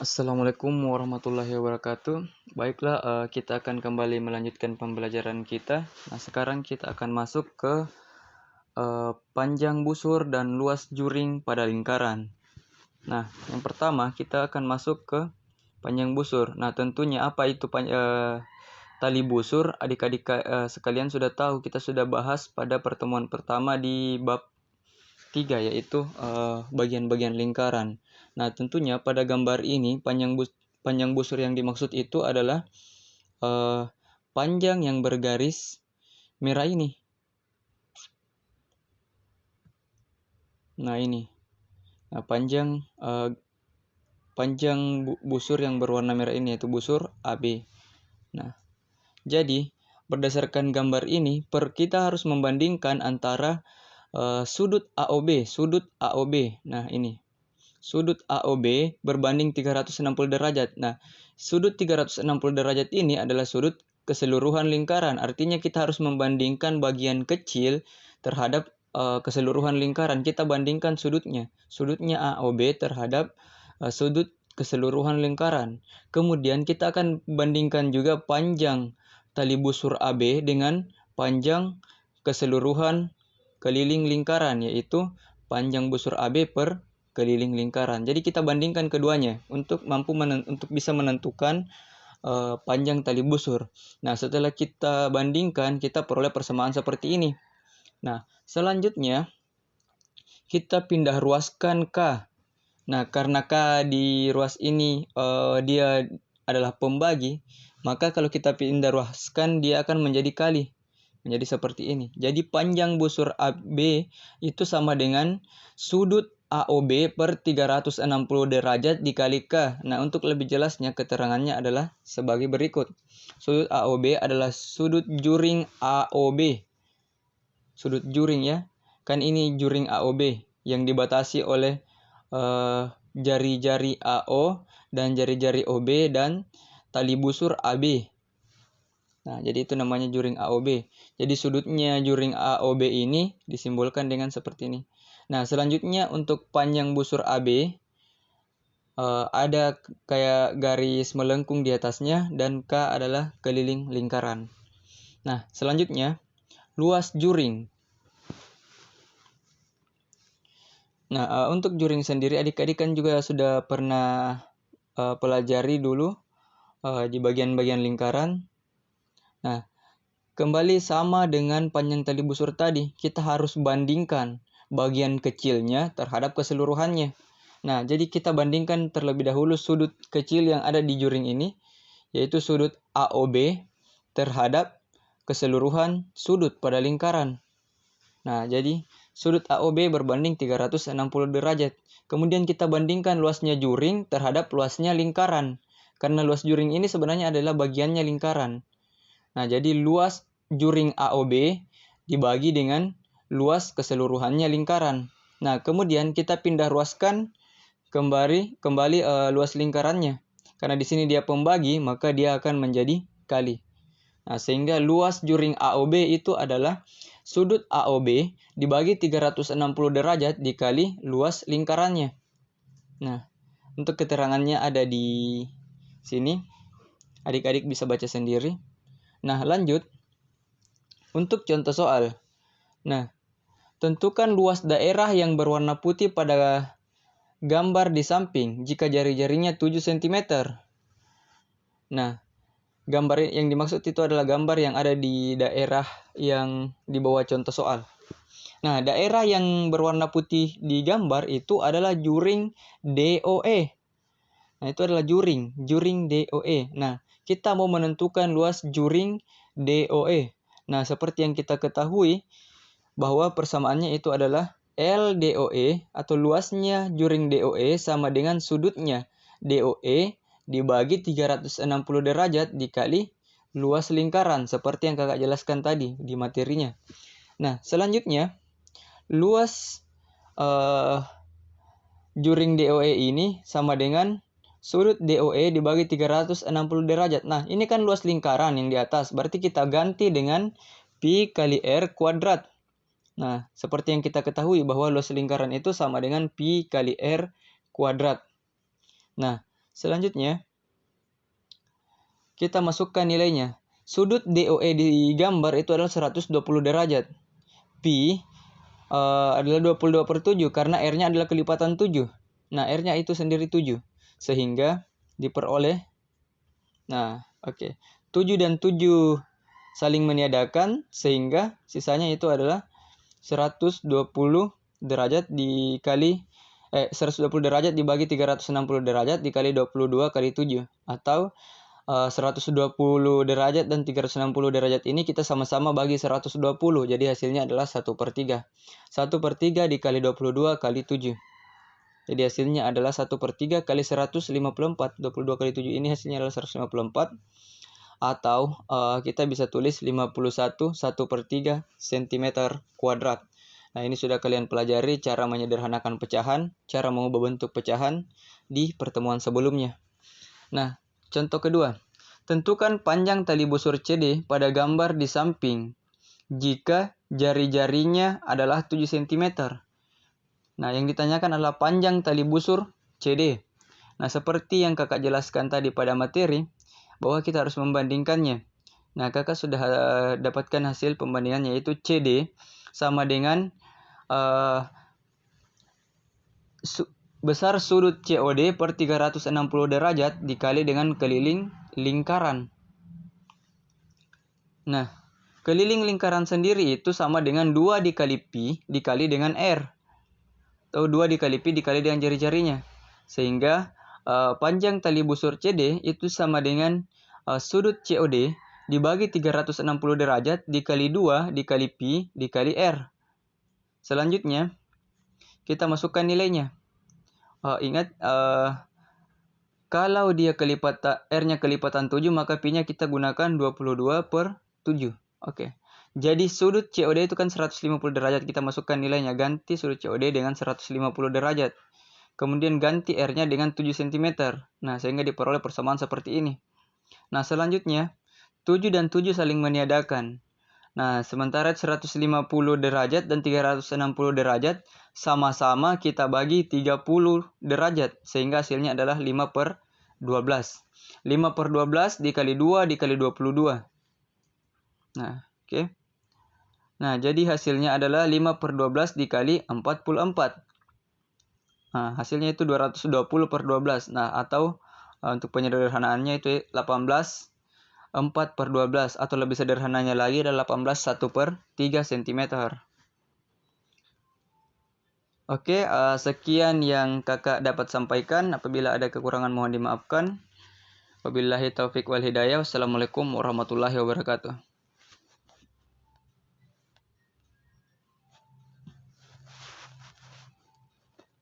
Assalamualaikum warahmatullahi wabarakatuh. Baiklah, kita akan kembali melanjutkan pembelajaran kita. Nah, sekarang kita akan masuk ke panjang busur dan luas juring pada lingkaran. Nah, yang pertama kita akan masuk ke panjang busur. Nah, tentunya apa itu tali busur? Adik-adik sekalian sudah tahu, kita sudah bahas pada pertemuan pertama di bab 3, yaitu bagian-bagian lingkaran. Nah, tentunya pada gambar ini panjang busur yang dimaksud itu adalah panjang yang bergaris merah ini. Nah, ini. Nah, panjang busur yang berwarna merah ini yaitu busur AB. Nah, jadi berdasarkan gambar ini, kita harus membandingkan antara sudut AOB. Nah, ini. Sudut AOB berbanding 360 derajat. Nah, sudut 360 derajat ini adalah sudut keseluruhan lingkaran. Artinya kita harus membandingkan bagian kecil terhadap keseluruhan lingkaran. Kita bandingkan sudutnya. Sudutnya AOB terhadap sudut keseluruhan lingkaran. Kemudian kita akan bandingkan juga panjang tali busur AB dengan panjang keseluruhan keliling lingkaran, yaitu panjang busur AB per keliling lingkaran. Jadi kita bandingkan keduanya untuk untuk bisa menentukan panjang tali busur. Nah, setelah kita bandingkan, kita peroleh persamaan seperti ini. Nah, selanjutnya kita pindah ruaskan K. Nah, karena K di ruas ini dia adalah pembagi, maka kalau kita pindah ruaskan dia akan menjadi kali. Menjadi seperti ini. Jadi panjang busur AB itu sama dengan sudut AOB per 360 derajat dikali K. Nah, untuk lebih jelasnya keterangannya adalah sebagai berikut. Sudut AOB adalah sudut juring AOB. Sudut juring ya. Kan ini juring AOB yang dibatasi oleh jari-jari AO dan jari-jari OB dan tali busur AB. Nah, jadi itu namanya juring AOB. Jadi sudutnya juring AOB ini disimbolkan dengan seperti ini. Nah, selanjutnya untuk panjang busur AB ada kayak garis melengkung di atasnya dan K adalah keliling lingkaran. Nah, selanjutnya luas juring. Nah, untuk juring sendiri adik-adik kan juga sudah pernah pelajari dulu di bagian-bagian lingkaran. Nah, kembali sama dengan panjang tali busur tadi, kita harus bandingkan bagian kecilnya terhadap keseluruhannya. Nah, jadi kita bandingkan terlebih dahulu sudut kecil yang ada di juring ini, yaitu sudut AOB terhadap keseluruhan sudut pada lingkaran. Nah, jadi sudut AOB berbanding 360 derajat. Kemudian kita bandingkan luasnya juring terhadap luasnya lingkaran. Karena luas juring ini sebenarnya adalah bagiannya lingkaran. Nah, jadi luas juring AOB dibagi dengan luas keseluruhannya lingkaran. Nah, kemudian kita pindah ruaskan kembali luas lingkarannya. Karena di sini dia pembagi, maka dia akan menjadi kali. Nah, sehingga luas juring AOB itu adalah sudut AOB dibagi 360 derajat dikali luas lingkarannya. Nah, untuk keterangannya ada di sini. Adik-adik bisa baca sendiri. Nah, lanjut. Untuk contoh soal. Nah, tentukan luas daerah yang berwarna putih pada gambar di samping jika jari-jarinya 7 cm. Nah, gambar yang dimaksud itu adalah gambar yang ada di daerah yang di bawah contoh soal. Nah, daerah yang berwarna putih di gambar itu adalah juring DOE. Nah, itu adalah juring DOE. Nah, kita mau menentukan luas juring DOE. Nah, seperti yang kita ketahui bahwa persamaannya itu adalah LDOE atau luasnya juring DOE sama dengan sudutnya DOE dibagi 360 derajat dikali luas lingkaran seperti yang kakak jelaskan tadi di materinya. Nah, selanjutnya luas juring DOE ini sama dengan sudut DOE dibagi 360 derajat. Nah, ini kan luas lingkaran yang di atas. Berarti kita ganti dengan Pi kali R kuadrat. Nah, seperti yang kita ketahui bahwa luas lingkaran itu sama dengan Pi kali R kuadrat. Nah, Selanjutnya, kita masukkan nilainya. Sudut DOE di gambar itu adalah 120 derajat. Pi adalah 22/7 karena R-nya adalah kelipatan 7. Nah, R-nya itu sendiri 7. Sehingga diperoleh, nah, oke. 7 dan 7 saling meniadakan, sehingga sisanya itu adalah 120 derajat dikali 120 derajat dibagi 360 derajat dikali 22 kali 7, atau 120 derajat dan 360 derajat ini kita sama-sama bagi 120, jadi hasilnya adalah 1/3. 1/3 dikali 22 kali 7. Jadi hasilnya adalah 1/3 kali 154. 22 kali 7 ini hasilnya adalah 154. Atau kita bisa tulis 51 1/3 cm kuadrat. Nah, ini sudah kalian pelajari cara menyederhanakan pecahan, cara mengubah bentuk pecahan di pertemuan sebelumnya. Nah, contoh kedua. Tentukan panjang tali busur CD pada gambar di samping jika jari-jarinya adalah 7 cm. Nah, yang ditanyakan adalah panjang tali busur CD. Nah, seperti yang kakak jelaskan tadi pada materi, bahwa kita harus membandingkannya. Nah, kakak sudah dapatkan hasil pembandingannya, yaitu CD sama dengan besar sudut COD per 360 derajat dikali dengan keliling lingkaran. Nah, keliling lingkaran sendiri itu sama dengan 2 dikali Pi dikali dengan R. Atau 2 dikali Pi dikali dengan jari-jarinya. Sehingga panjang tali busur CD itu sama dengan sudut COD dibagi 360 derajat dikali 2 dikali Pi dikali R. Selanjutnya, kita masukkan nilainya. Ingat, kalau dia R-nya kelipatan 7, maka Pi-nya kita gunakan 22/7. Oke. Jadi sudut COD itu kan 150 derajat. Kita masukkan nilainya. Ganti sudut COD dengan 150 derajat. Kemudian ganti R-nya dengan 7 cm. Nah, sehingga diperoleh persamaan seperti ini. Nah, selanjutnya, 7 dan 7 saling meniadakan. Nah, sementara 150 derajat dan 360 derajat sama-sama kita bagi 30 derajat. Sehingga hasilnya adalah 5/12. 5/12 dikali 2 dikali 22. Nah, oke. Nah, jadi hasilnya adalah 5/12 dikali 44. Nah, hasilnya itu 220/12. Nah, atau untuk penyederhanaannya itu 18 4/12, atau lebih sederhananya lagi adalah 18 1/3 cm. Oke, sekian yang kakak dapat sampaikan. Apabila ada kekurangan mohon dimaafkan. Wabillahi taufik wal hidayah. Wassalamualaikum warahmatullahi wabarakatuh.